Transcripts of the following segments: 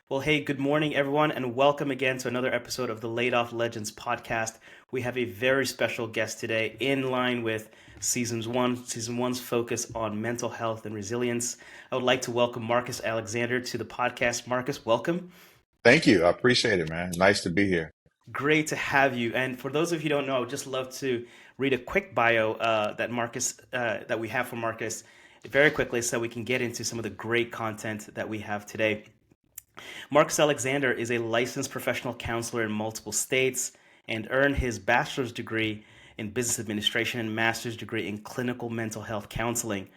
Well, hey, good morning, everyone, and welcome again to another episode of the Layoff Legends podcast. We have a very special guest today in line with season one's focus on mental health and resilience. I would like to welcome Marcus Alexander to the podcast. Marcus, welcome. Thank you. I appreciate it, man. Nice to be here. Great to have you. And for those of you who don't know, I would just love to read a quick bio that we have for Marcus very quickly so we can get into some of the great content that we have today. Marcus Alexander is a licensed professional counselor in multiple states and earned his bachelor's degree in business administration and master's degree in clinical mental health counseling.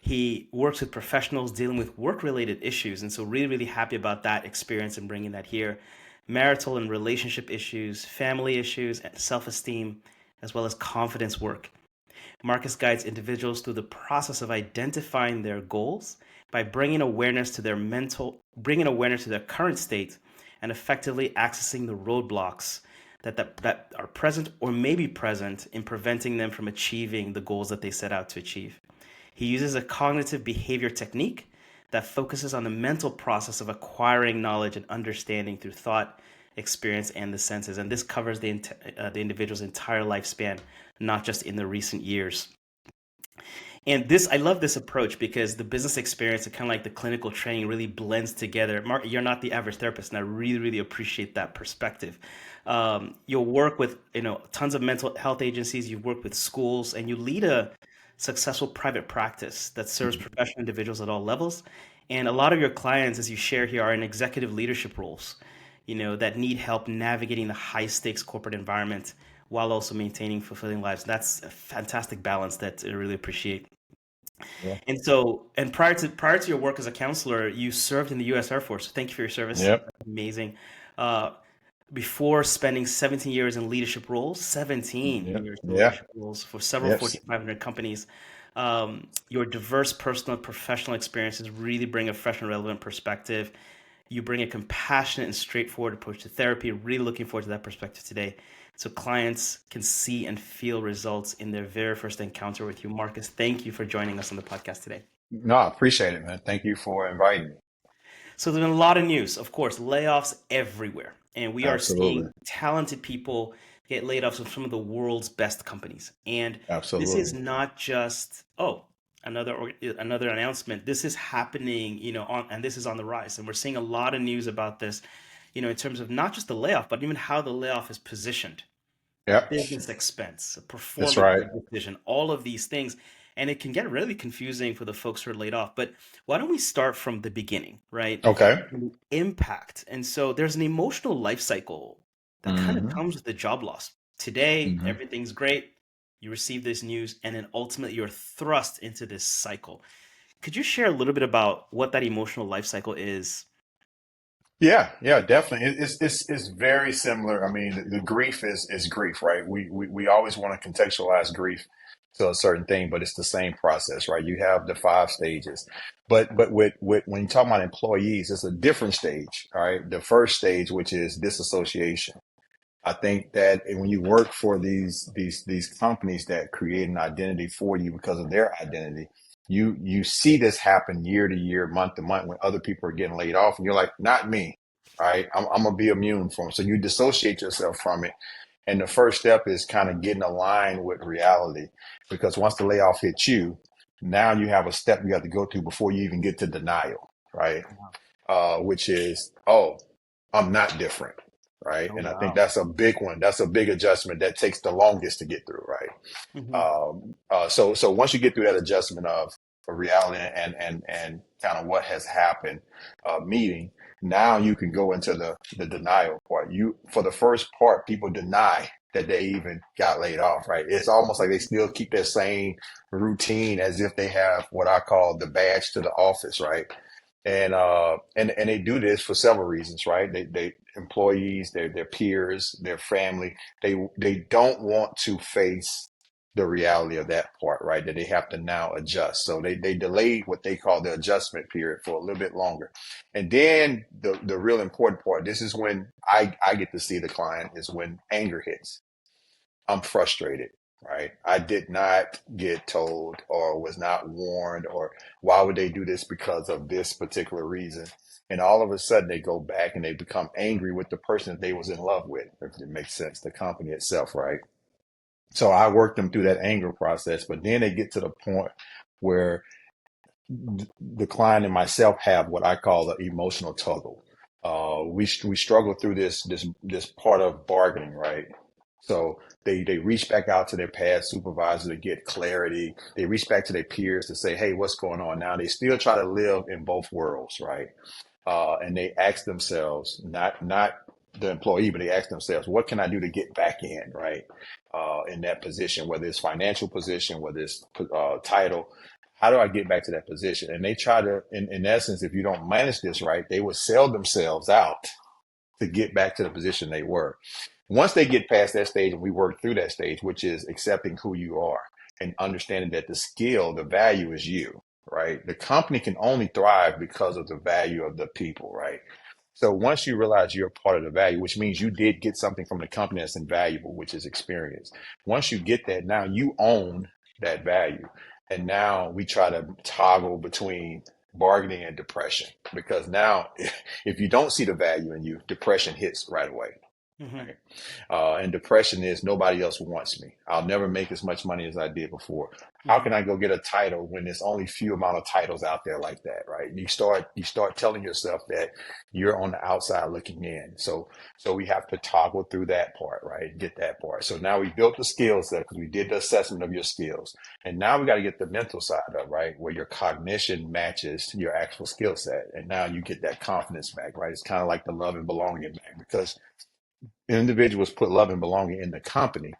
He works with professionals dealing with work related issues, and so really happy about that experience and bringing that here. Marital and relationship issues, family issues, self esteem, as well as confidence work. Marcus guides individuals through the process of identifying their goals by bringing awareness to their current state and effectively accessing the roadblocks that are present or may be present in preventing them from achieving the goals that they set out to achieve. He uses a cognitive behavior technique that focuses on the mental process of acquiring knowledge and understanding through thought, experience, and the senses. And this covers the individual's entire lifespan, not just in the recent years. And I love this approach because the business experience and kind of like the clinical training really blends together. Mark, you're not the average therapist, and I really appreciate that perspective. You'll work with tons of mental health agencies. You work with schools, and you lead a successful private practice that serves Mhm. professional individuals at all levels. And a lot of your clients, as you share here, are in executive leadership roles, that need help navigating the high stakes corporate environment while also maintaining fulfilling lives. That's a fantastic balance that I really appreciate. Yeah. And prior to your work as a counselor, you served in the U.S. Air Force. So thank you for your service. Yep. Amazing. Uh, Before spending 17 years in leadership roles, 17 Yep. years in Yeah. leadership roles for several Yep. Fortune 500 companies. Your diverse personal and professional experiences really bring a fresh and relevant perspective. You bring a compassionate and straightforward approach to therapy. Really looking forward to that perspective today. So clients can see and feel results in their very first encounter with you. Marcus, thank you for joining us on the podcast today. No, I appreciate it, man. Thank you for inviting me. So there's been a lot of news, of course, layoffs everywhere. And we are seeing Absolutely. talented people get laid off from some of the world's best companies. And this is Absolutely. not just, another announcement. This is happening, and this is on the rise. And we're seeing a lot of news about this, in terms of not just the layoff, but even how the layoff is positioned, Yep. business expense, a That's performance right. decision, all of these things. And it can get really confusing for the folks who are laid off. But why don't we start from the beginning, right? Okay. The impact. And so there's an emotional life cycle that kind of hmm comes with the job loss. Today, hmm everything's great. You receive this news, and then ultimately you're thrust into this cycle. Could you share a little bit about what that emotional life cycle is? Yeah. Yeah. Definitely. It's very similar. I mean, the grief is grief, right? We always want to contextualize grief to a certain thing, but it's the same process, right? You have the five stages, but with when you talk about employees, it's a different stage. All right. The first stage, which is disassociation. I think that when you work for these companies that create an identity for you because of their identity, you see this happen year to year, month to month when other people are getting laid off, and you're like, not me, right? I'm gonna be immune from it. So you dissociate yourself from it, and the first step is kind of getting aligned with reality, because once the layoff hits you, now you have a step you have to go through before you even get to denial, right? Which is, oh, I'm not different, right? Oh, And I think wow. that's a big one. That's a big adjustment that takes the longest to get through, right? Hmm. So once you get through that adjustment of reality and kind of what has happened, meeting, now you can go into the denial part. You For the first part, people deny that they even got laid off, right? It's almost like they still keep their same routine as if they have what I call the badge to the office, right? And they do this for several reasons, right? They employees, their peers, their family, they don't want to face the reality of that part, right? That they have to now adjust. So they delay what they call the adjustment period for a little bit longer. And then the real important part, this is when I get to see the client, is when anger hits. I'm frustrated, right? I did not get told or was not warned or why would they do this because of this particular reason. And all of a sudden they go back and they become angry with the person that they was in love with, if it makes sense, the company itself, right? So I worked them through that anger process, but then they get to the point where the client and myself have what I call the emotional tuggle. We struggle through this part of bargaining, right? So they reach back out to their past supervisor to get clarity. They reach back to their peers to say, "Hey, what's going on now?" They still try to live in both worlds, right? And they ask themselves, not the employee, but they ask themselves, "What can I do to get back in, right? In that position, whether it's financial position, whether it's title." How do I get back to that position? And they try to, in essence, if you don't manage this right, they would sell themselves out to get back to the position they were. Once they get past that stage and we work through that stage, which is accepting who you are and understanding that the skill, the value is you, right? The company can only thrive because of the value of the people, right? So once you realize you're part of the value, which means you did get something from the company that's invaluable, which is experience. Once you get that, now you own that value. And now we try to toggle between bargaining and depression because now if you don't see the value in you, depression hits right away. Hmm. Right. And depression is nobody else wants me. I'll never make as much money as I did before. How Hmm. can I go get a title when there's only few amount of titles out there like that, right? You start telling yourself that you're on the outside looking in. So we have to toggle through that part, right? Get that part. So now we built the skill set because we did the assessment of your skills. And now we got to get the mental side of, right? Where your cognition matches your actual skill set. And now you get that confidence back, right? It's kind of like the love and belonging back because individuals put love and belonging in the company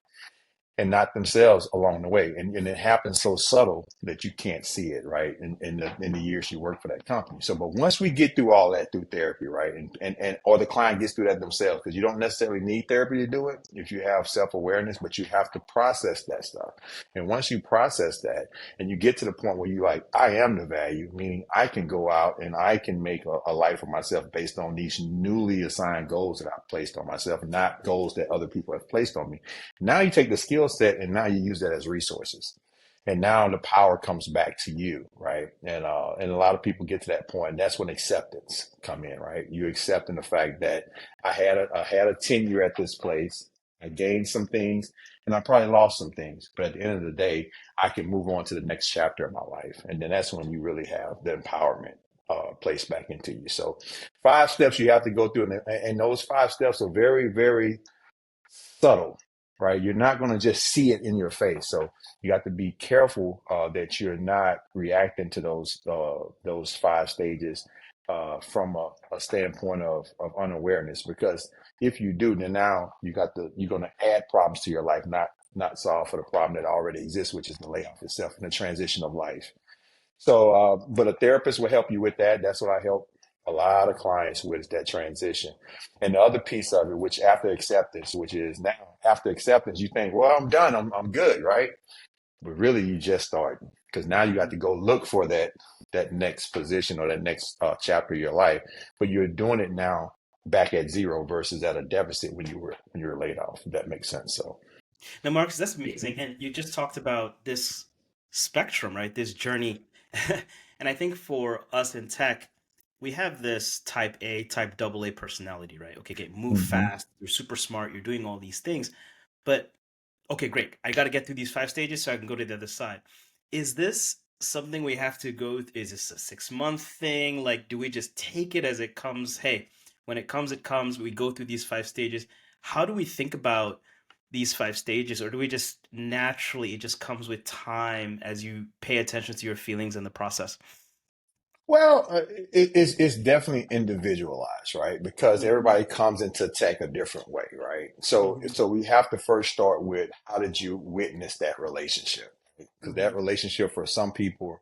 and not themselves along the way. And it happens so subtle that you can't see it, right? In the years you work for that company. So, but once we get through all that through therapy, right? And or the client gets through that themselves, because you don't necessarily need therapy to do it if you have self-awareness, but you have to process that stuff. And once you process that and you get to the point where you like, I am the value, meaning I can go out and I can make a life for myself based on these newly assigned goals that I've placed on myself, not goals that other people have placed on me. Now you take the skill set and now you use that as resources. And now the power comes back to you, right? And a lot of people get to that point. And that's when acceptance come in, right? You accepting the fact that I had a tenure at this place. I gained some things and I probably lost some things. But at the end of the day, I can move on to the next chapter of my life. And then that's when you really have the empowerment placed back into you. So 5 steps you have to go through. And those 5 steps are very, very subtle, right? You're not going to just see it in your face. So you have to be careful that you're not reacting to those 5 stages from a standpoint of unawareness. Because if you do, then now you're going to add problems to your life, not solve for the problem that already exists, which is the layoff itself and the transition of life. So, but a therapist will help you with that. That's what I help a lot of clients with is that transition. And the other piece of it, which after acceptance, which is now after acceptance, you think, well, I'm done. I'm good, right? But really, you just starting because now you got to go look for that next position or that next chapter of your life. But you're doing it now back at zero versus at a deficit when you were laid off. If that makes sense. So. Now, Marcus, that's amazing. And you just talked about this spectrum, right? This journey. And I think for us in tech, we have this type A, type double A personality, right? Okay, move Hmm. fast. You're super smart. You're doing all these things. But okay, great. I got to get through these 5 stages so I can go to the other side. Is this something we have to go? Is this a 6 month thing? Like, do we just take it as it comes? Hey, when it comes, it comes. We go through these 5 stages. How do we think about these 5 stages, or do we just naturally, it just comes with time as you pay attention to your feelings in the process? Well, it's definitely individualized, right? Because Hmm. everybody comes into tech a different way, right? So, Hmm. so we have to first start with how did you witness that relationship? Because that Hmm. relationship for some people,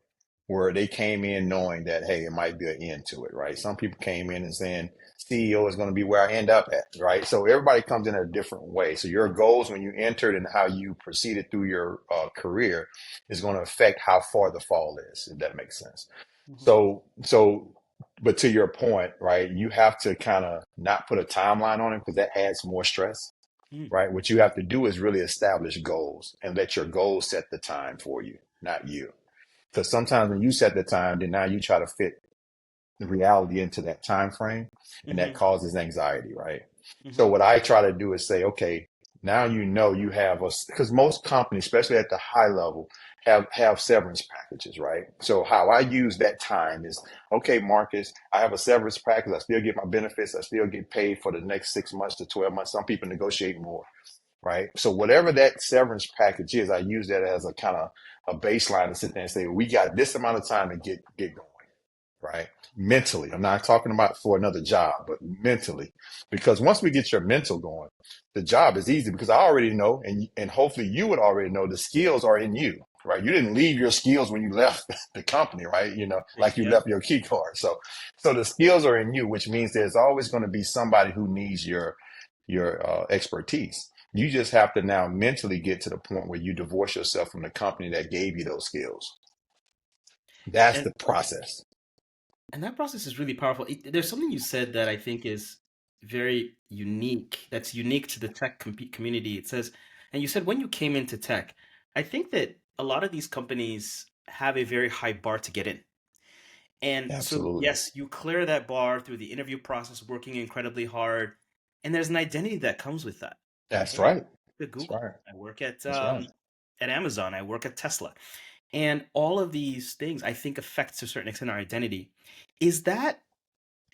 where they came in knowing that, hey, it might be an end to it, right? Some people came in and saying CEO is going to be where I end up at, right? So everybody comes in a different way. So your goals when you entered and how you proceeded through your career is going to affect how far the fall is, if that makes sense. Hmm. So, but to your point, right, you have to kind of not put a timeline on it because that adds more stress. Mm. right? What you have to do is really establish goals and let your goals set the time for you, not you. Because sometimes when you set the time, then now you try to fit the reality into that time frame, and that Mm-hmm. causes anxiety, right? So Mm-hmm. what I try to do is say, okay, now you know you have a, because most companies, especially at the high level, have severance packages, right? So how I use that time is, okay, Marcus, I have a severance package. I still get my benefits. I still get paid for the next 6 months to 12 months. Some people negotiate more, right? So whatever that severance package is, I use that as a kind of a baseline to sit there and say, we got this amount of time to get going, right? Mentally. I'm not talking about for another job, but mentally. Because once we get your mental going, the job is easy because I already know, and hopefully you would already know the skills are in you, right? You didn't leave your skills when you left the company, right? You know, like you Yep. left your key card. So the skills are in you, which means there's always going to be somebody who needs your expertise. You just have to now mentally get to the point where you divorce yourself from the company that gave you those skills. That's And the process. that process is really powerful. There's something you said that I think is very unique. That's unique to the tech community. It says, and you said when you came into tech, I think that a lot of these companies have a very high bar to get in. And so, Absolutely. yes, you clear that bar through the interview process, working incredibly hard, and there's an identity that comes with that. That's Hey, right. at That's Google, right. I work That's right. at Amazon, I work at Tesla, and all of these things I think affect to a certain extent our identity. Is that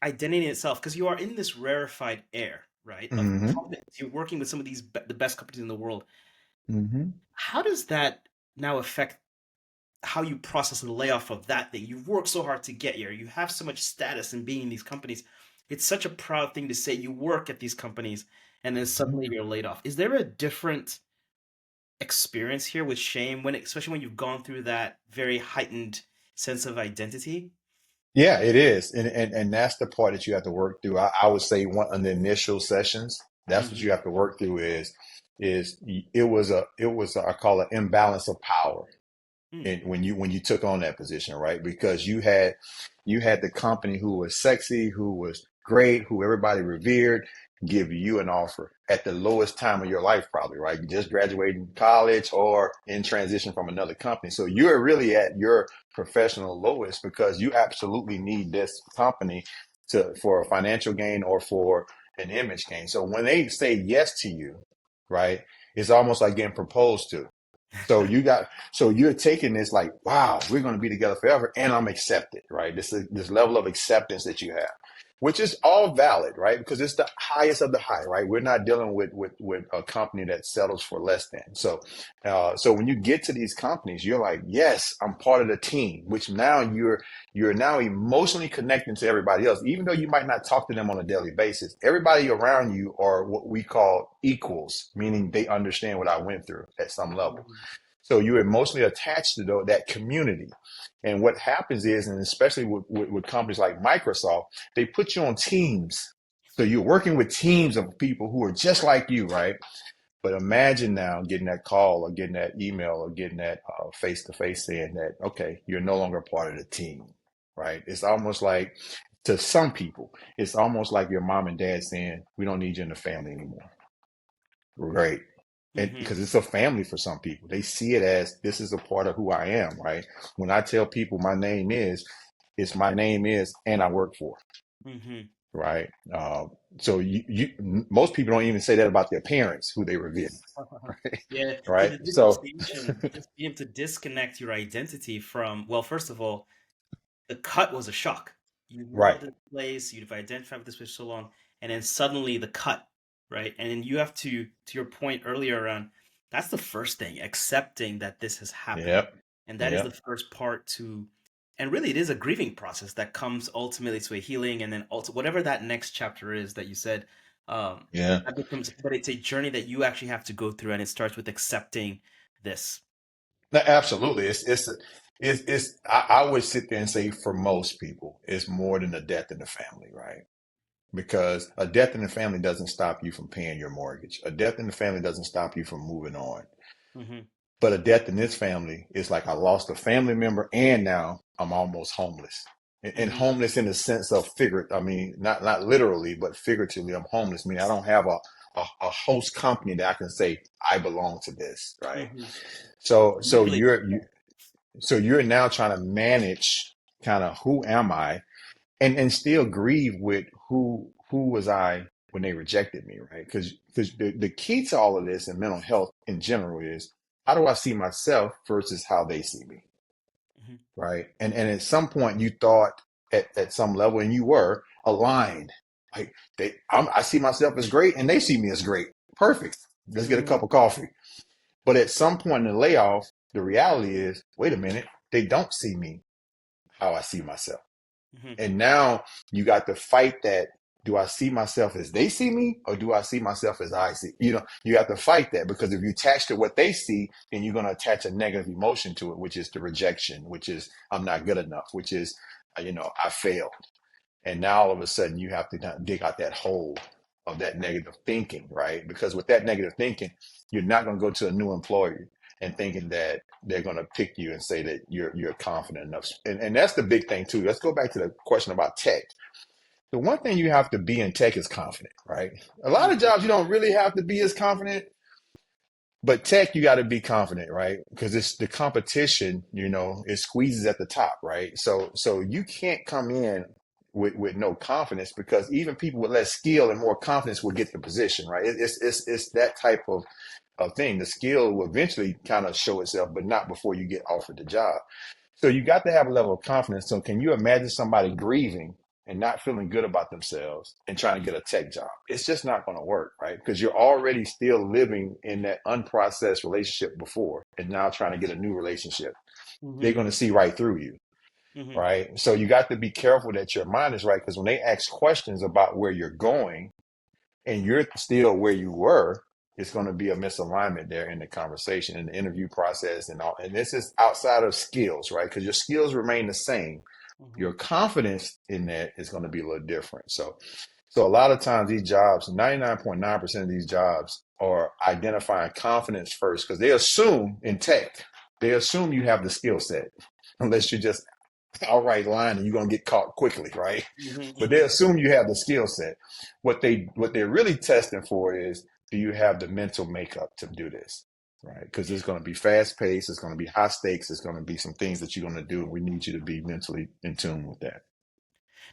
identity in itself? Because you are in this rarefied air, right? Of Hmm. companies, you're working with some of the best companies in the world. Hmm. How does that now affect how you process the layoff of that thing? You've worked so hard to get here. You have so much status in being in these companies. It's such a proud thing to say you work at these companies and then suddenly you're laid off. Is there a different experience here with shame when, especially when you've gone through that very heightened sense of identity? Yeah, it is, and that's the part that you have to work through. I would say one on the initial sessions, that's what you Mm-hmm. have to work through. Is it was a I call it imbalance of power. Mm. And when you took on that position, right? Because you had the company who was sexy, who was great, who everybody revered, give you an offer at the lowest time of your life, probably, right? You just graduating college or in transition from another company. So you're really at your professional lowest because you absolutely need this company to for a financial gain or for an image gain. So when they say yes to you, right, it's almost like getting proposed to. So you're taking this like, wow, we're going to be together forever, and I'm accepted, right? This level of acceptance that you have, which is all valid, right? Because it's the highest of the high, right? We're not dealing with a company that settles for less than. So when you get to these companies, you're like, yes, I'm part of the team, which now you're now emotionally connecting to everybody else, even though you might not talk to them on a daily basis. Everybody around you are what we call equals, meaning they understand what I went through at some level. Mhm. So you're emotionally attached to that community. And what happens is, and especially with companies like Microsoft, they put you on teams. So you're working with teams of people who are just like you, right? But imagine now getting that call or getting that email or getting that face to face saying that, okay, you're no longer part of the team, right? It's almost like, to some people, it's almost like your mom and dad saying, we don't need you in the family anymore. Right. And Mhm. because it's a family for some people, they see it as this is a part of who I am, right? When I tell people my name is, it's my name is, and I work for, Mhm. right? So most people don't even say that about their parents, who they revere, right? Yeah, Right. the So, dissociation, just being able to disconnect your identity from, well, first of all, the cut was a shock. You right. love this place, you've identified with this place so long, and then suddenly the cut, right? And then you have to your point earlier around, that's the first thing, accepting that this has happened. Yep. And that is the Yep. first part to, and really it is a grieving process that comes ultimately to a healing, and then also whatever that next chapter is that you said, um, Yeah. that becomes, but it's a journey that you actually have to go through, and it starts with accepting this. No, absolutely. I would sit there and say for most people, it's more than a death in the family, right? Because a death in the family doesn't stop you from paying your mortgage. A death in the family doesn't stop you from moving on. Hmm. But a death in this family is like I lost a family member and now I'm almost homeless. And Hmm. homeless in the sense of figure. I mean, not literally, but figuratively. I'm homeless. I mean, I don't have a host company that I can say I belong to this, right? Hmm. So so Literally. you're you, so you're now trying to manage kind of who am I, and still grieve with who was I when they rejected me, right? Because the key to all of this and mental health in general is how do I see myself versus how they see me, Hmm. right? And at some point you thought at some level, and you were aligned, like I see myself as great and they see me as great. Perfect. Let's get a Hmm. cup of coffee. But at some point in the layoff, the reality is, wait a minute, they don't see me how I see myself. Hmm. And now you got to fight that. Do I see myself as they see me, or do I see myself as I see? You have to fight that, because if you attach to what they see, then you're going to attach a negative emotion to it, which is the rejection, which is I'm not good enough, which is, I failed. And now all of a sudden you have to kind of dig out that hole of that negative thinking, right? Because with that negative thinking, you're not going to go to a new employer and thinking that they're going to pick you and say that you're confident enough. And that's the big thing too. Let's go back to the question about tech. The one thing you have to be in tech is confident, right? A lot of Hmm. jobs you don't really have to be as confident, but tech, you got to be confident, right? Because it's the competition, it squeezes at the top, right? So you can't come in with no confidence, because even people with less skill and more confidence will get the position, right? It's that type of thing. The skill will eventually kind of show itself, but not before you get offered the job. So you got to have a level of confidence. So can you imagine somebody grieving and not feeling good about themselves and trying to get a tech job? It's just not going to work, right? Because you're already still living in that unprocessed relationship before, and now trying to get a new relationship. They're Hmm. going to see right through you, Hmm. right? So you got to be careful that your mind is right, because when they ask questions about where you're going and you're still where you were, it's going to be a misalignment there in the conversation, in the interview process, and all. And this is outside of skills, right? Because your skills remain the same. Hmm. Your confidence in that is going to be a little different. So a lot of times these jobs, 99.9% of these jobs are identifying confidence first, because they assume in tech, they assume you have the skill set, unless you're just outright lying and you're going to get caught quickly, right? But they Hmm. assume you have the skill set. What they're really testing for is, do you have the mental makeup to do this? Right? Because it's going to be fast paced, it's going to be high stakes, it's going to be some things that you're going to do, and we need you to be mentally in tune with that.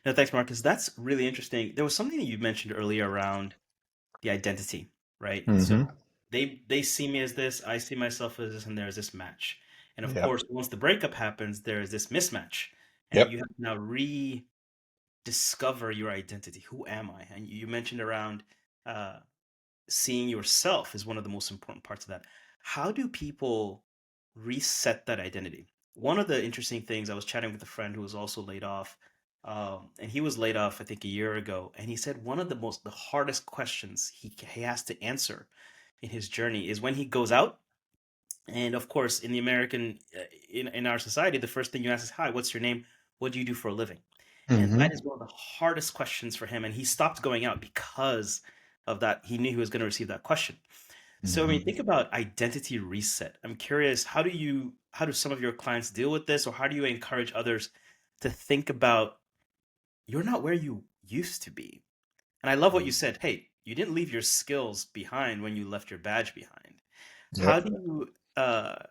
No, thanks, Marcus. That's really interesting. There was something that you mentioned earlier around the identity, right? So Mm-hmm. they see me as this, I see myself as this, and there's this match. And of Yep. course, once the breakup happens, there is this mismatch, and Yep. you have to now rediscover your identity. Who am I? And you mentioned around uh, seeing yourself is one of the most important parts of that. How do people reset that identity? One of the interesting things, I was chatting with a friend who was also laid off, and he was laid off, I think, a year ago, and he said one of the hardest questions he has to answer in his journey is when he goes out. And of course, in the American, in our society, the first thing you ask is, "Hi, what's your name? What do you do for a living?" And that Mm-hmm. is one of the hardest questions for him. And he stopped going out because of that. He knew he was going to receive that question. So when you Mm-hmm. think about identity reset, I'm curious, how do some of your clients deal with this, or how do you encourage others to think about you're not where you used to be? And I love what you said. Hey, you didn't leave your skills behind when you left your badge behind. How Yep. do you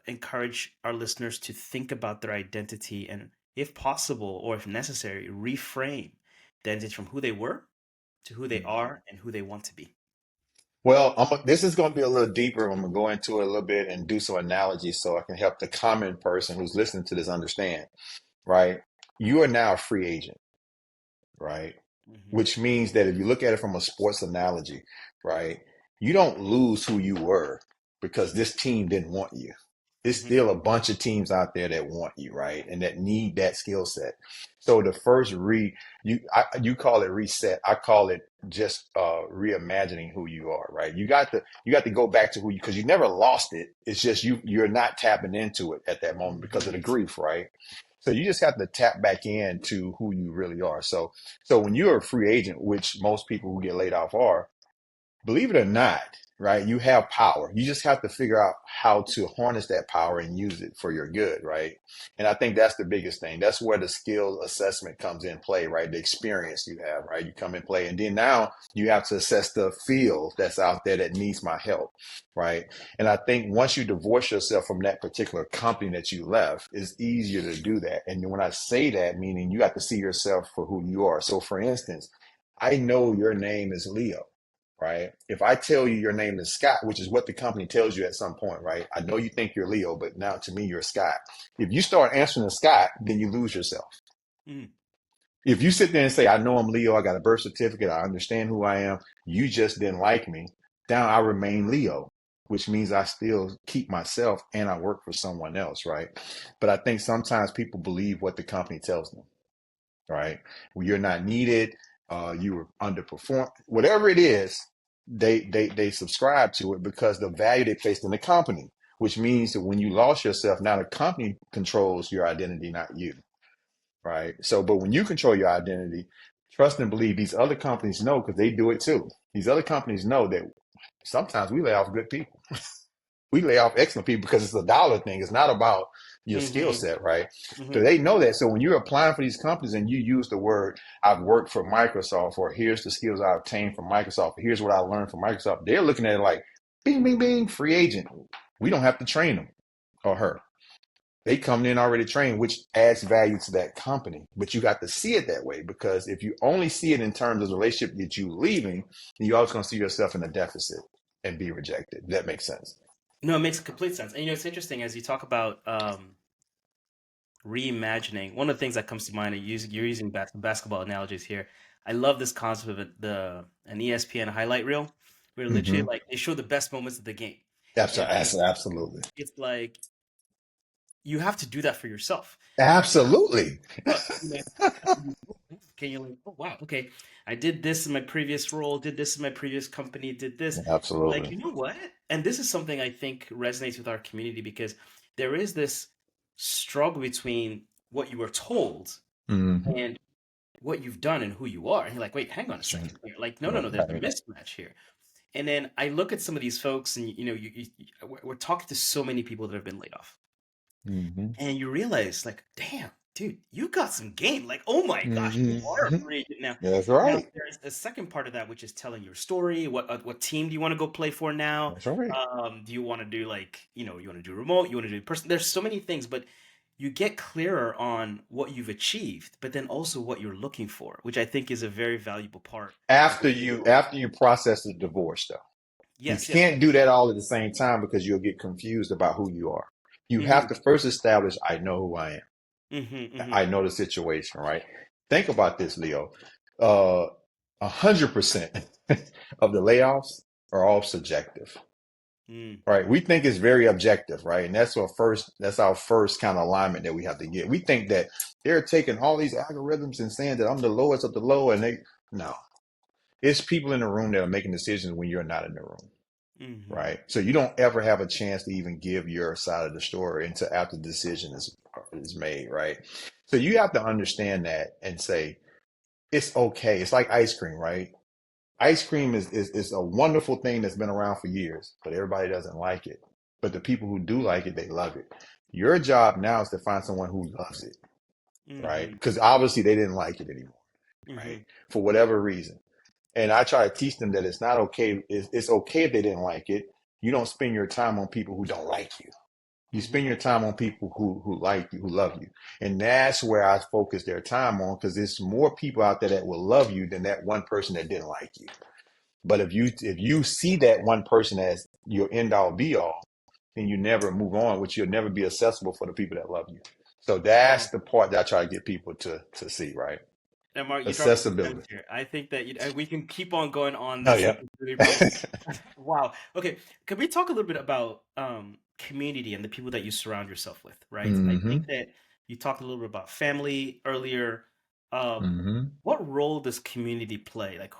encourage our listeners to think about their identity and, if possible or if necessary, reframe the identity from who they were to who they are and who they want to be? Well, this is going to be a little deeper. I'm going to go into it a little bit and do some analogies so I can help the common person who's listening to this understand, right? You are now a free agent, right? Hmm. Which means that if you look at it from a sports analogy, right, you don't lose who you were because this team didn't want you. There's Hmm. still a bunch of teams out there that want you, right, and that need that skill set. So the first you call it reset, I call it just reimagining who you are, right? You got to go back to who you, because you never lost it. It's just you're not tapping into it at that moment because of Hmm. the grief, right? So you just have to tap back into who you really are. So when you're a free agent, which most people who get laid off are, believe it or not, right, you have power. You just have to figure out how to harness that power and use it for your good, right? And I think that's the biggest thing. That's where the skill assessment comes in play, right? The experience you have, right? You come in play. And then now you have to assess the field that's out there that needs my help, right? And I think once you divorce yourself from that particular company that you left, it's easier to do that. And when I say that, meaning you have to see yourself for who you are. So for instance, I know your name is Leo, right? If I tell you your name is Scott, which is what the company tells you at some point, right? I know you think you're Leo, but now to me, you're Scott. If you start answering as Scott, then you lose yourself. Mm. If you sit there and say, I know I'm Leo, I got a birth certificate, I understand who I am, you just didn't like me, now I remain Leo, which means I still keep myself and I work for someone else, right? But I think sometimes people believe what the company tells them, right? Well, you're not needed, you were underperformed, whatever it is, they subscribe to it because the value they placed in the company, which means that when you lost yourself, now the company controls your identity, not you, right? So, but when you control your identity, trust and believe these other companies know because they do it too. These other companies know that sometimes we lay off good people. We lay off excellent people because it's a dollar thing. It's not about your skill Mm-hmm. set, right? So Mm-hmm. they know that. So when you're applying for these companies and you use the word, I've worked for Microsoft, or here's the skills I obtained from Microsoft, or here's what I learned from Microsoft, they're looking at it like, bing, bing, bing, free agent. We don't have to train them or her. They come in already trained, which adds value to that company. But you got to see it that way because if you only see it in terms of the relationship that you leaving, then you're always going to see yourself in a deficit and be rejected. That makes sense. No, it makes complete sense. And it's interesting as you talk about reimagining. One of the things that comes to mind, you're using basketball analogies here. I love this concept of an ESPN highlight reel, where literally Mm-hmm. like they show the best moments of the game, and Absolutely. it's like you have to do that for yourself. You have to Absolutely. look, can you like, oh wow, okay, I did this in my previous role, did this in my previous company, did this. Like, Absolutely. you know what? And this is something I think resonates with our community because there is this struggle between what you were told Mm-hmm. and what you've done and who you are. And you're like, wait, hang on a second. You're like, no, no, no, there's a Right. mismatch here. And then I look at some of these folks, and we're talking to so many people that have been laid off, Mm-hmm. and you realize, like, damn, dude, you got some game. Like, oh my gosh, you are a Mm-hmm. free agent now. That's Now, right. there's a second part of that, which is telling your story. What team do you want to go play for now? That's right. Do you want to do like, you want to do remote? You want to do in person? There's so many things, but you get clearer on what you've achieved, but then also what you're looking for, which I think is a very valuable part of After what you're doing. you process the divorce, though. You Yes, yes. can't do that all at the same time because you'll get confused about who you are. You Mm-hmm. have to first establish, I know who I am. Mm-hmm. Mm-hmm. I know the situation, right? Think about this, Leo. Uh, 100% of the layoffs are all subjective, Mm. right? We think it's very objective, right? And that's our first kind of alignment that we have to get. We think that they're taking all these algorithms and saying that I'm the lowest of the low, and no, it's people in the room that are making decisions when you're not in the room, Mm-hmm. right? So you don't ever have a chance to even give your side of the story until after the decision is made, right? So you have to understand that and say it's okay. It's like ice cream, right? Ice cream is a wonderful thing that's been around for years, but everybody doesn't like it. But the people who do like it, they love it. Your job now is to find someone who loves it, right? Mm-hmm. Because obviously they didn't like it anymore, right? Mm-hmm. For whatever reason. And I try to teach them that it's not okay. It's okay if they didn't like it. You don't spend your time on people who don't like you. You spend Mm-hmm. your time on people who like you, who love you. And that's where I focus their time on because there's more people out there that will love you than that one person that didn't like you. But if you see that one person as your end all be all, then you never move on, which you'll never be accessible for the people that love you. So that's Oh, the part that I try to get people to see, right? and Mark, you're dropping some gems Accessibility. here. I think that we can keep on going on Oh this. yeah. It's really probably wow. Okay, can we talk a little bit about community and the people that you surround yourself with? Right. I think Mm-hmm. that you talked a little bit about family earlier. Um, Mm-hmm. what role does community play? Like,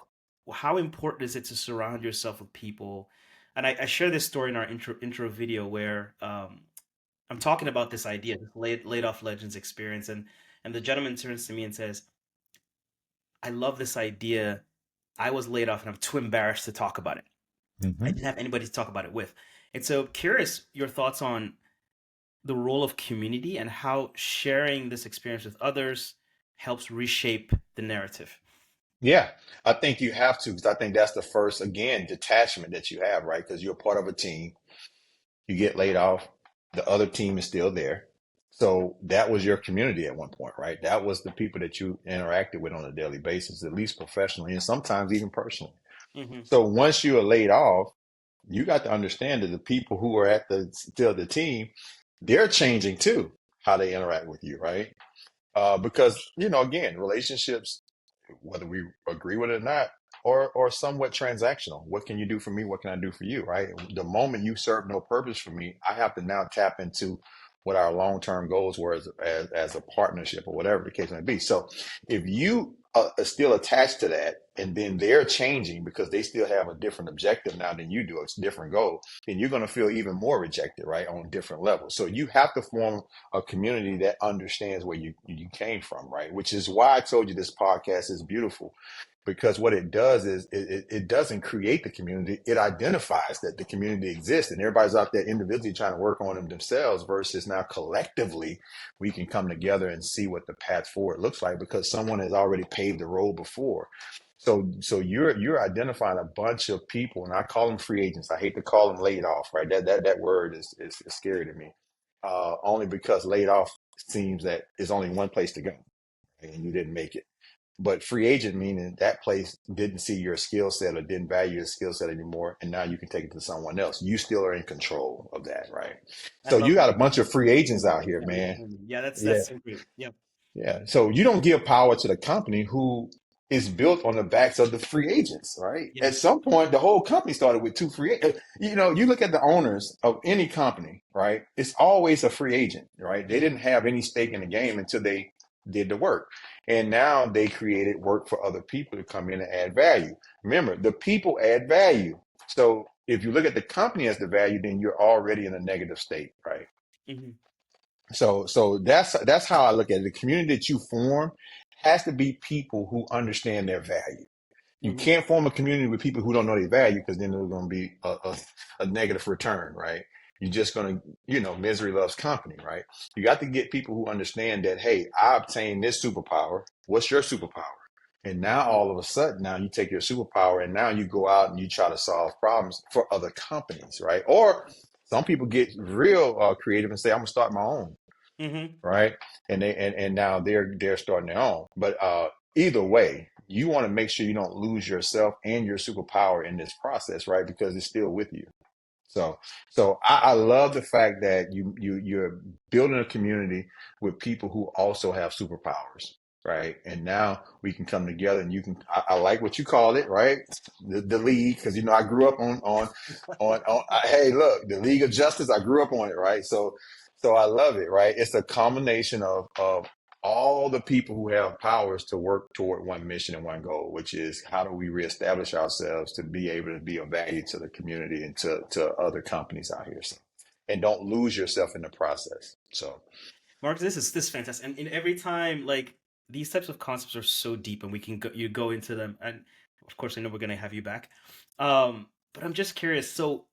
how important is it to surround yourself with people? And I share this story in our intro video where I'm talking about this idea, this laid off legends experience, and the gentleman turns to me and says, I love this idea. I was laid off and I'm too embarrassed to talk about it. I Hmm. didn't have anybody to talk about it with. And so, curious your thoughts on the role of community and how sharing this experience with others helps reshape the narrative. Yeah, I think you have to, because I think that's the first, again, detachment that you have, right? Because you're part of a team, you get laid off, the other team is still there. So that was your community at one point, right? That was the people that you interacted with on a daily basis, at least professionally and sometimes even personally. Mm-hmm. So once you are laid off, you got to understand that the people who are at the still the team, they're changing too, how they interact with you, right? Because again, relationships, whether we agree with it or not, or somewhat transactional. What can you do for me? What can I do for you? Right. The moment you serve no purpose for me, I have to now tap into what our long term goals were as a partnership or whatever the case may be. So if you are still attached to that, and then they're changing because they still have a different objective now than you do, it's a different goal, then you're going to feel even more rejected, right, on different levels. So you have to form a community that understands where you came from, right? Which is why I told you this podcast is beautiful, because what it does is it doesn't create the community. It identifies that the community exists, and everybody's out there individually trying to work on them themselves, versus now collectively we can come together and see what the path forward looks like, because someone has already paved the road before. So you're identifying a bunch of people, and I call them free agents. I hate to call them laid off, right? That word is scary to me, only because laid off seems that there's only one place to go, and you didn't make it. But free agent meaning that place didn't see your skill set or didn't value your skill set anymore, and now you can take it to someone else. You still are in control of that, right? I So you love got a that. bunch of free agents out here, man. Yeah, Yeah, that's so great. Yeah. yeah. So you don't give power to the company who is built on the backs of the free agents, right? Yeah. At some point, the whole company started with two free agents. You look at the owners of any company, right? It's always a free agent, right? They didn't have any stake in the game until they did the work. And now they created work for other people to come in and add value. Remember, the people add value. So if you look at the company as the value, then you're already in a negative state, right? Mm-hmm. So that's how I look at it. The community that you form has to be people who understand their value. You Mm-hmm. can't form a community with people who don't know their value, because then there's going to be a negative return, right? You're just going to, misery loves company, right? You got to get people who understand that, hey, I obtained this superpower. What's your superpower? And now all of a sudden, now you take your superpower and now you go out and you try to solve problems for other companies, right? Or some people get real creative and say, I'm gonna start my own, Mm-hmm. right? And now they're starting their own. But either way, you want to make sure you don't lose yourself and your superpower in this process, right? Because it's still with you. So, so I love the fact that you're building a community with people who also have superpowers, right? And now we can come together, and you can. I like what you call it, right? The league, because I grew up hey, look, the League of Justice. I grew up on it, right? So I love it, right? It's a combination of all the people who have powers to work toward one mission and one goal, which is how do we reestablish ourselves to be able to be of value to the community and to other companies out here. So, and don't lose yourself in the process. So, Mark, this is fantastic. And in every time, like these types of concepts are so deep, and we can go into them. And of course, I know we're gonna have you back. But I'm just curious. So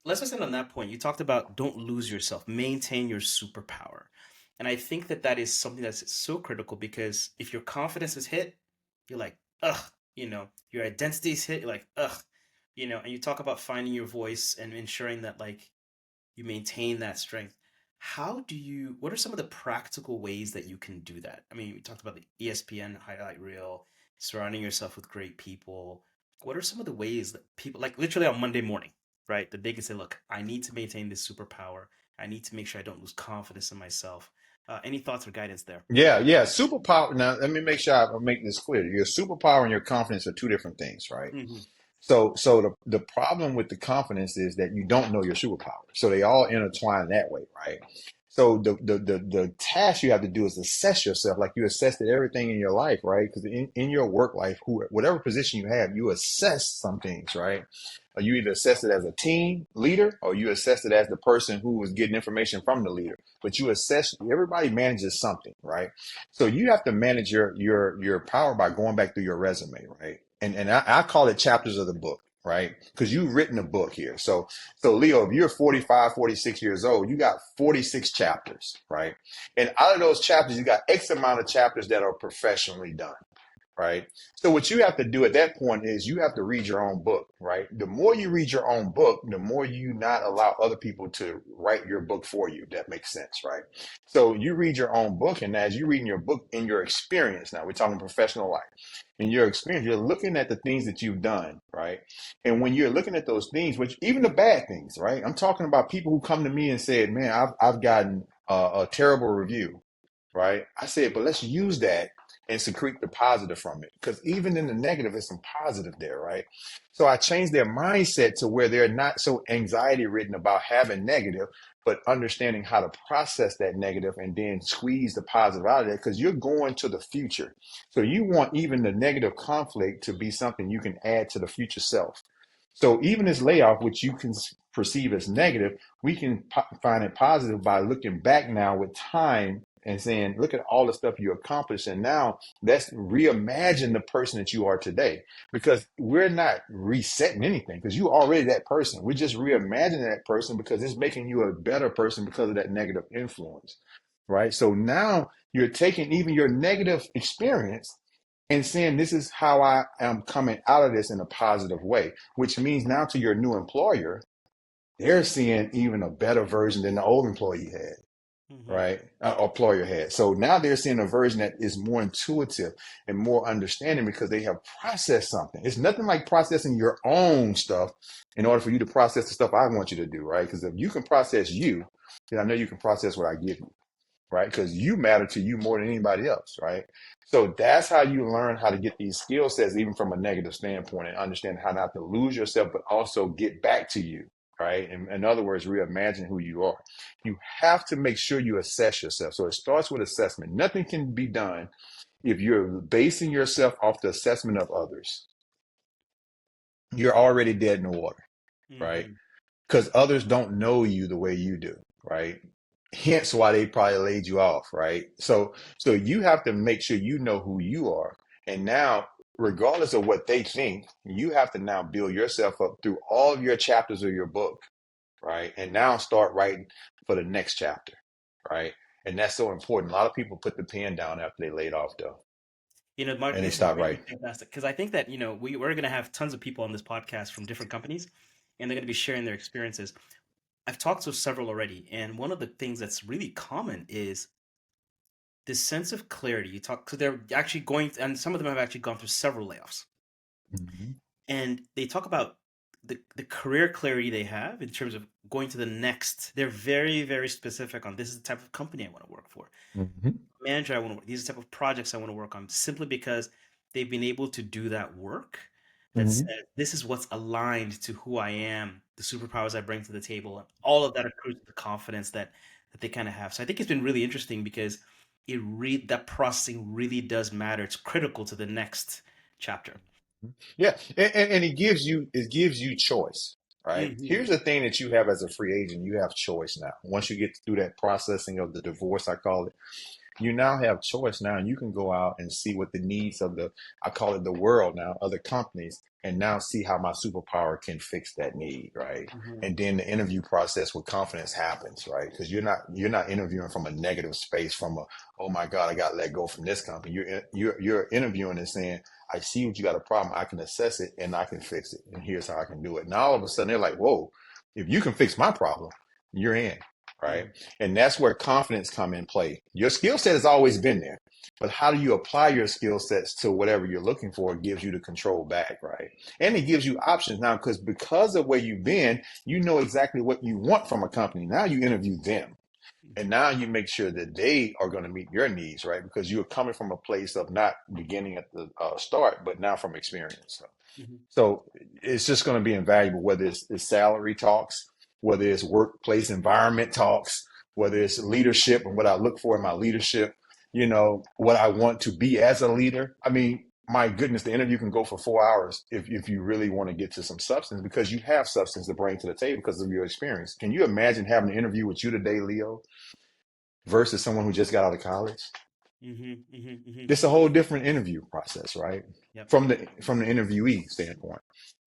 let's just end on that point. You talked about don't lose yourself, maintain your superpower. And I think that that is something that's so critical, because if your confidence is hit, you're like, ugh, your identity is hit, you're like, ugh, and you talk about finding your voice and ensuring that like you maintain that strength. What are some of the practical ways that you can do that? I mean, we talked about the ESPN highlight reel, surrounding yourself with great people. What are some of the ways that people, like literally on Monday morning, right? That they can say, look, I need to maintain this superpower. I need to make sure I don't lose confidence in myself. Any thoughts or guidance there? yeah, yeah, superpower. Now, let me make sure I make this clear. Your superpower and your confidence are two different things, right? Mm-hmm. So the problem with the confidence is that you don't know your superpower. So they all intertwine that way, right? So the task you have to do is assess yourself like you assessed everything in your life, right? Because in your work life, whatever position you have, you assess some things, right? Or you either assess it as a team leader or you assess it as the person who was getting information from the leader. But you assess, everybody manages something, right? So you have to manage your power by going back through your resume, right? And I call it chapters of the book, right? Because you've written a book here. So Leo, if you're 45, 46 years old, you got 46 chapters, right? And out of those chapters, you got X amount of chapters that are professionally done, right? So what you have to do at that point is you have to read your own book, right? The more you read your own book, the more you not allow other people to write your book for you. If that makes sense, right? So you read your own book, and as you're reading your book in your experience, now we're talking professional life. In your experience, you're looking at the things that you've done, right? And when you're looking at those things, which even the bad things, right? I'm talking about people who come to me and said, "Man, I've gotten a terrible review," right? I said, but let's use that and secrete the positive from it. Because even in the negative, there's some positive there, right? So I changed their mindset to where they're not so anxiety ridden about having negative, but understanding how to process that negative and then squeeze the positive out of it because you're going to the future. So you want even the negative conflict to be something you can add to the future self. So even this layoff, which you can perceive as negative, we can find it positive by looking back now with time and saying, look at all the stuff you accomplished. And now let's reimagine the person that you are today because we're not resetting anything because you're already that person. We're just reimagining that person because it's making you a better person because of that negative influence, right? So now you're taking even your negative experience and saying, this is how I am coming out of this in a positive way, which means now to your new employer, they're seeing even a better version than the old employee had, Mm-hmm. right? Employer had. So now they're seeing a version that is more intuitive and more understanding because they have processed something. It's nothing like processing your own stuff in order for you to process the stuff I want you to do, right? Because if you can process you, then I know you can process what I give you, right? Because you matter to you more than anybody else, right? So that's how you learn how to get these skill sets, even from a negative standpoint, and understand how not to lose yourself, but also get back to you, right? In other words, reimagine who you are. You have to make sure you assess yourself. So it starts with assessment. Nothing can be done if you're basing yourself off the assessment of others. You're already dead in the water, right? Mm-hmm. Because others don't know you the way you do, right? Hence why they probably laid you off, right? So you have to make sure you know who you are. And now, regardless of what they think, you have to now build yourself up through all of your chapters of your book, right? And now start writing for the next chapter, right? And that's so important. A lot of people put the pen down after they laid off though, Mark, and they this is stop really writing. fantastic because I think that, we're going to have tons of people on this podcast from different companies and they're going to be sharing their experiences. I've talked to several already, and one of the things that's really common is this sense of clarity. You talk because they're actually going, and some of them have actually gone through several layoffs, Mhm. and they talk about the career clarity they have in terms of going to the next. They're very very specific on this is the type of company I want to work for, Mhm. manager I want to work. These are the type of projects I want to work on, simply because they've been able to do that work. That says Mhm. this is what's aligned to who I am, the superpowers I bring to the table, and all of that accrues to the confidence that they kind of have. So I think it's been really interesting because that processing really does matter. It's critical to the next chapter. Yeah, and it gives you choice, right? Hmm. Here's the thing that you have as a free agent, you have choice now. Once you get through that processing of the divorce, I call it, you now have choice now, and you can go out and see what the needs of the, I call it the world now, other companies, and now see how my superpower can fix that need, right? Hmm. And then the interview process with confidence happens, right? Because you're not interviewing from a negative space, from a, oh my God, I got let go from this company. You're interviewing and saying, I see what you got a problem, I can assess it and I can fix it, and here's how I can do it. Now all of a sudden they're like, whoa, if you can fix my problem, you're in, right? Hmm. And that's where confidence come in play. Your skill set has always been there, but how do you apply your skill sets to whatever you're looking for gives you the control back, right? And it gives you options now because of where you've been, you know exactly what you want from a company. Now you interview them. And now you make sure that they are going to meet your needs, right? Because you're coming from a place of not beginning at the start, but now from experience. Hmm. So it's just going to be invaluable, whether it's salary talks, whether it's workplace environment talks, whether it's leadership and what I look for in my leadership, what I want to be as a leader. I mean, my goodness, the interview can go for 4 hours if you really want to get to some substance because you have substance to bring to the table because of your experience. Can you imagine having an interview with you today, Leo, versus someone who just got out of college? Mm-hmm. Mm-hmm. Mm-hmm. It's a whole different interview process, right? Yep. From the interviewee standpoint,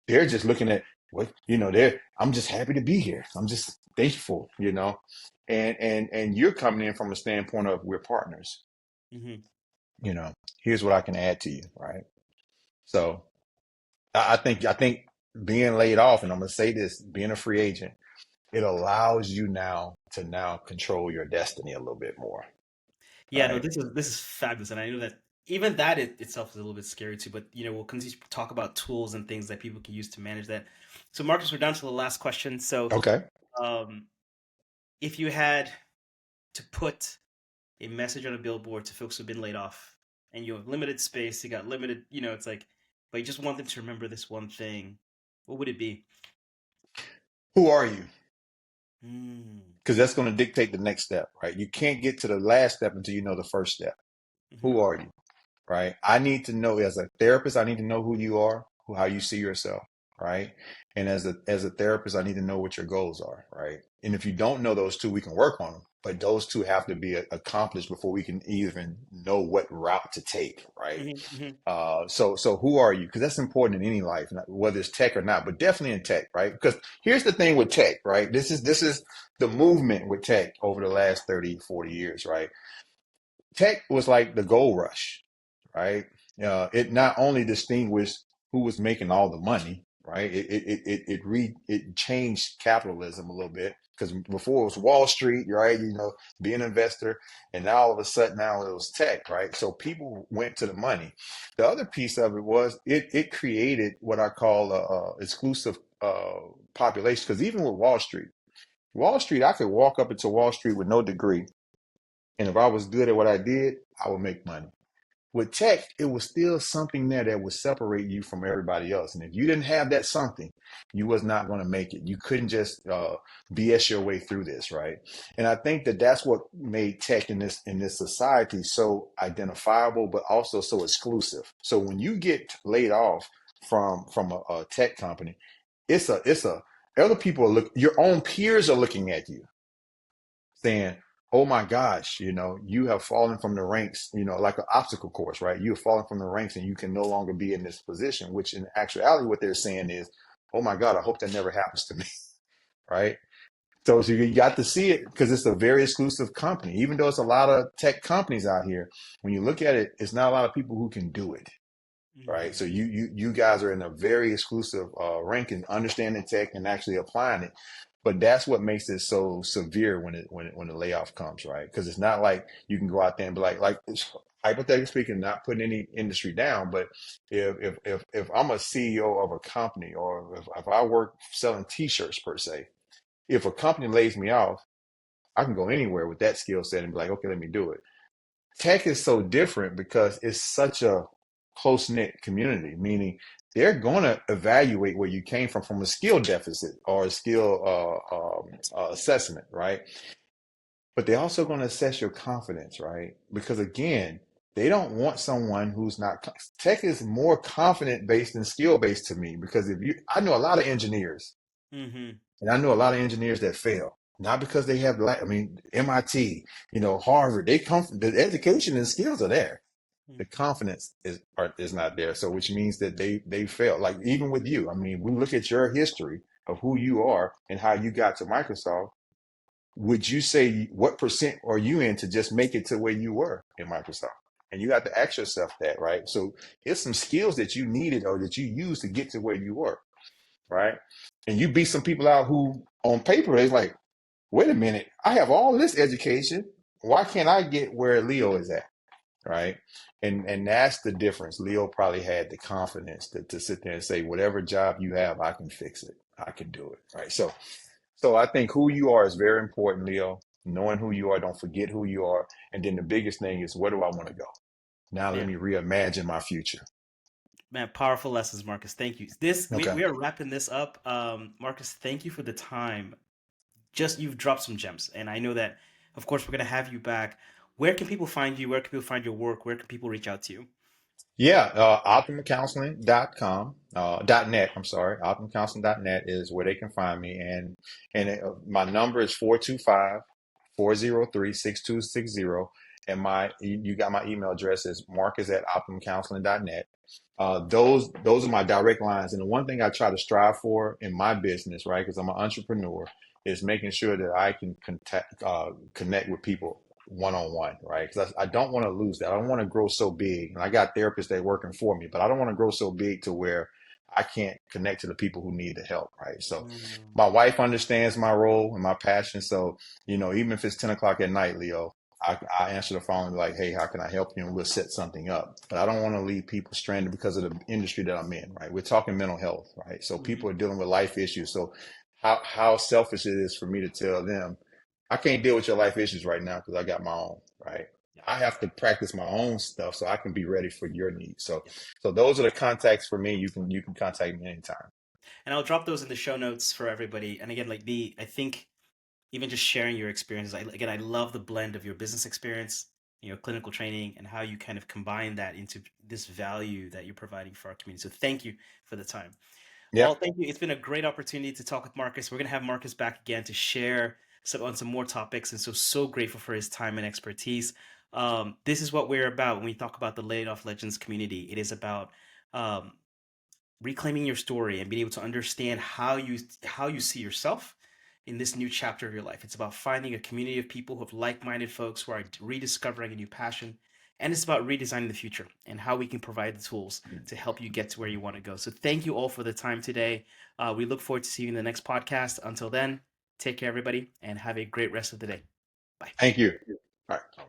they're just looking at what they're. I'm just happy to be here. I'm just thankful, and you're coming in from a standpoint of we're partners. Mm-hmm. You know, here's what I can add to you, right? So I think being laid off, and I'm gonna say this, being a free agent, it allows you now control your destiny a little bit more, Yeah, no, right? this is fabulous, and I know that even that itself is a little bit scary too. But we'll continue to talk about tools and things that people can use to manage that. So, Marcus, we're down to the last question. So, Okay. um, if you had to put a message on a billboard to folks who've been laid off, and you have limited space, you got limited, it's like, but you just want them to remember this one thing, what would it be? Who are you? Mm. Because that's going to dictate the next step, right? You can't get to the last step until you know the first step. Mm-hmm. Who are you? Right? I need to know as a therapist, I need to know who you are, how you see yourself, right? And as a therapist, I need to know what your goals are, right? And if you don't know those two, we can work on them. But those two have to be accomplished before we can even know what route to take, right? Mm-hmm. Mm-hmm. So who are you? Because that's important in any life, whether it's tech or not, but definitely in tech, right? Because here's the thing with tech, right? This is the movement with tech over the last 30, 40 years, right? Tech was like the gold rush, right? It not only distinguished who was making all the money, right? It changed capitalism a little bit because before it was Wall Street, right? Be an investor, and now all of a sudden now it was tech, right? So people went to the money. The other piece of it was it created what I call a exclusive population because even with Wall Street, I could walk up into Wall Street with no degree, and if I was good at what I did, I would make money. With tech, it was still something there that would separate you from everybody else. And if you didn't have that something, you was not going to make it. You couldn't just BS your way through this, right? And I think that that's what made tech in this society so identifiable, but also so exclusive. So when you get laid off from a tech company, it's a other people are your own peers are looking at you saying, "Oh my gosh, you have fallen from the ranks, like an obstacle course, right? You have fallen from the ranks and you can no longer be in this position," which in actuality, what they're saying is, "Oh my God, I hope that never happens to me," right? So you got to see it because it's a very exclusive company. Even though it's a lot of tech companies out here, when you look at it, it's not a lot of people who can do it, right? Mm-hmm. So you guys are in a very exclusive ranking, understanding tech and actually applying it. But that's what makes it so severe when the layoff comes, right? Because it's not like you can go out there and be like hypothetically speaking, not putting any industry down, but if I'm a CEO of a company or if I work selling T-shirts per se, if a company lays me off, I can go anywhere with that skill set and be like, okay, let me do it. Tech is so different because it's such a close knit community, meaning they're going to evaluate where you came from a skill deficit or a skill assessment, right? But they're also going to assess your confidence, right? Because again, they don't want someone who's not. Tech is more confident based than skill based to me because I know a lot of engineers, Mm-hmm. and I know a lot of engineers that fail. Not because they have, I mean, MIT, Harvard, the education and skills are there, the confidence is not there. So which means that they fail. Like even with you, I mean, we look at your history of who you are and how you got to Microsoft. Would you say what percent are you in to just make it to where you were in Microsoft? And you have to ask yourself that, right? So it's some skills that you needed or that you used to get to where you were, right? And you beat some people out who on paper is like, wait a minute, I have all this education. Why can't I get where Leo is at? Right. And that's the difference. Leo probably had the confidence to sit there and say, whatever job you have, I can fix it. I can do it. Right. So I think who you are is very important, Leo. Knowing who you are, don't forget who you are. And then the biggest thing is, where do I want to go? Now let Man, me reimagine my future. man, powerful lessons, Marcus. Thank you. This Okay. we are wrapping this up. Marcus, thank you for the time. Just you've dropped some gems, and I know that, of course, we're gonna have you back. Where can people find you? Where can people find your work? Where can people reach out to you? Yeah, optimalcounseling.com, .net, I'm sorry. Optimalcounseling.net is where they can find me. My number is 425-403-6260. And you got my email address is marcus at optimalcounseling.net. Those are my direct lines. And the one thing I try to strive for in my business, right, because I'm an entrepreneur, is making sure that I can connect with people one on one, right? Because I don't want to lose that. I don't want to grow so big. And I got therapists that are working for me, but I don't want to grow so big to where I can't connect to the people who need the help, right? So Mm, my wife understands my role and my passion. So, even if it's 10 o'clock at night, Leo, I answer the phone and be like, hey, how can I help you? And we'll set something up. But I don't want to leave people stranded because of the industry that I'm in, right? We're talking mental health, right? So mhm. people are dealing with life issues. So how selfish it is for me to tell them, I can't deal with your life issues right now because I got my own, right? Yeah, I have to practice my own stuff so I can be ready for your needs. So yeah. so those are the contacts for me. You can contact me anytime. And I'll drop those in the show notes for everybody. And again, I think even just sharing your experiences, I love the blend of your business experience, your clinical training, and how you kind of combine that into this value that you're providing for our community. So thank you for the time. Yeah. Well, thank you. It's been a great opportunity to talk with Marcus. We're going to have Marcus back again to share some more topics. And so grateful for his time and expertise. This is what we're about when we talk about the Laid Off Legends community. It is about um, reclaiming your story and being able to understand how you see yourself in this new chapter of your life. It's about finding a community of people who have like-minded folks who are rediscovering a new passion, and it's about redesigning the future and how we can provide the tools to help you get to where you want to go. So thank you all for the time today. We look forward to seeing you in the next podcast. Until then, take care, everybody, and have a great rest of the day. Bye. Thank you. All right.